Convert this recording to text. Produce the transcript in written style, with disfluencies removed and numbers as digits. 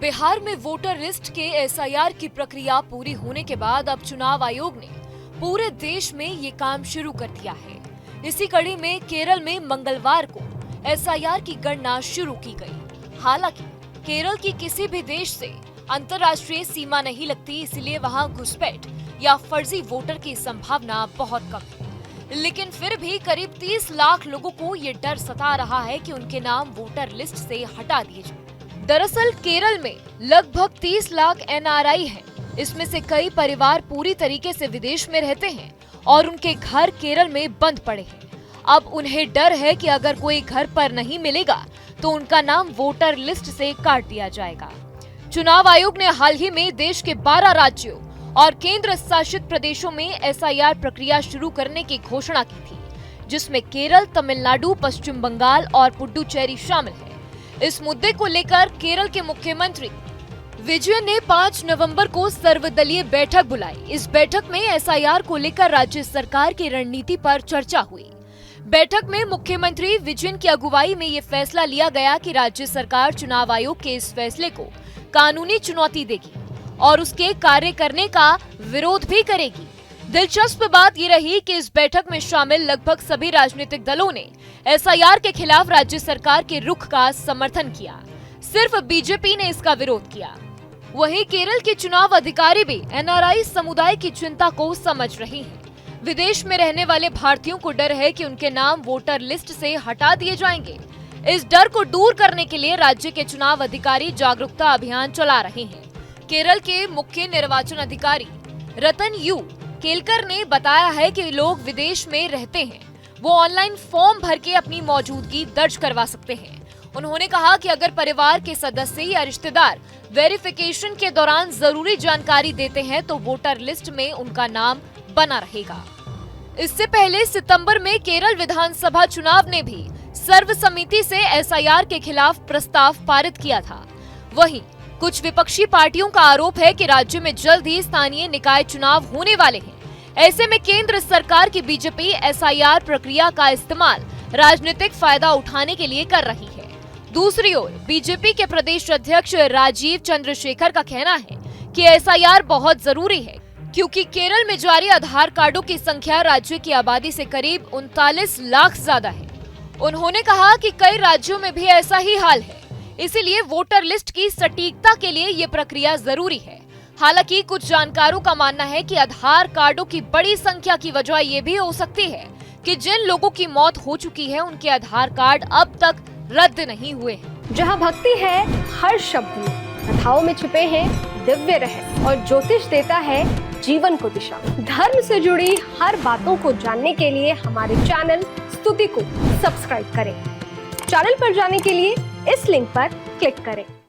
बिहार में voter list के SIR की प्रक्रिया पूरी होने के बाद अब चुनाव आयोग ने पूरे देश में ये काम शुरू कर दिया है। इसी कड़ी में केरल में मंगलवार को एसआईआर की गणना शुरू की गई। हालांकि केरल की किसी भी देश से अंतर्राष्ट्रीय सीमा नहीं लगती, इसलिए वहां घुसपैठ या फर्जी वोटर की संभावना बहुत कम है। लेकिन फिर भी करीब 30 लाख लोगों को ये डर सता रहा है कि उनके नाम वोटर लिस्ट से हटा दिए जाए। दरअसल केरल में लगभग 30 लाख एनआरआई हैं। इसमें से कई परिवार पूरी तरीके से विदेश में रहते हैं और उनके घर केरल में बंद पड़े हैं। अब उन्हें डर है कि अगर कोई घर पर नहीं मिलेगा तो उनका नाम वोटर लिस्ट से काट दिया जाएगा। चुनाव आयोग ने हाल ही में देश के 12 राज्यों और केंद्र शासित प्रदेशों में एसआईआर प्रक्रिया शुरू करने की घोषणा की थी, जिसमें केरल, तमिलनाडु, पश्चिम बंगाल और पुडुचेरी शामिल है। इस मुद्दे को लेकर केरल के मुख्यमंत्री विजयन ने 5 नवंबर को सर्वदलीय बैठक बुलाई। इस बैठक में एसआईआर को लेकर राज्य सरकार की रणनीति पर चर्चा हुई। बैठक में मुख्यमंत्री विजयन की अगुवाई में ये फैसला लिया गया कि राज्य सरकार चुनाव आयोग के इस फैसले को कानूनी चुनौती देगी और उसके कार्य करने का विरोध भी करेगी। दिलचस्प बात ये रही कि इस बैठक में शामिल लगभग सभी राजनीतिक दलों ने एसआईआर के खिलाफ राज्य सरकार के रुख का समर्थन किया। सिर्फ बीजेपी ने इसका विरोध किया। वहीं केरल के चुनाव अधिकारी भी एनआरआई समुदाय की चिंता को समझ रहे हैं। विदेश में रहने वाले भारतीयों को डर है कि उनके नाम वोटर लिस्ट से हटा दिए जाएंगे। इस डर को दूर करने के लिए राज्य के चुनाव अधिकारी जागरूकता अभियान चला रहे हैं। केरल के मुख्य निर्वाचन अधिकारी रतन यू केलकर ने बताया है कि लोग विदेश में रहते हैं, वो ऑनलाइन फॉर्म भर के अपनी मौजूदगी दर्ज करवा सकते हैं। उन्होंने कहा कि अगर परिवार के सदस्य या रिश्तेदार वेरिफिकेशन के दौरान जरूरी जानकारी देते हैं तो वोटर लिस्ट में उनका नाम बना रहेगा। इससे पहले सितंबर में केरल विधानसभा चुनाव ने भी सर्वसम्मति से एसआईआर के खिलाफ प्रस्ताव पारित किया था। वहीं कुछ विपक्षी पार्टियों का आरोप है कि राज्य में जल्द ही स्थानीय निकाय चुनाव होने वाले हैं। ऐसे में केंद्र सरकार की बीजेपी एसआईआर प्रक्रिया का इस्तेमाल राजनीतिक फायदा उठाने के लिए कर रही है। दूसरी ओर बीजेपी के प्रदेश अध्यक्ष राजीव चंद्रशेखर का कहना है कि एसआईआर बहुत जरूरी है, क्योंकि केरल में जारी आधार कार्डों की संख्या राज्य की आबादी से करीब 39 लाख ज्यादा है। उन्होंने कहा कि कई राज्यों में भी ऐसा ही हाल है, इसीलिए वोटर लिस्ट की सटीकता के लिए ये प्रक्रिया जरूरी है। हालांकि कुछ जानकारों का मानना है कि आधार कार्डों की बड़ी संख्या की वजह ये भी हो सकती है कि जिन लोगों की मौत हो चुकी है उनके आधार कार्ड अब तक रद्द नहीं हुए हैं। जहाँ भक्ति है हर शब्द में, कथाओं में छुपे हैं दिव्य रहस्य और ज्योतिष देता है जीवन को दिशा। धर्म से जुड़ी हर बातों को जानने के लिए हमारे चैनल स्तुति को सब्सक्राइब करें। चैनल पर जाने के लिए इस लिंक पर क्लिक करें।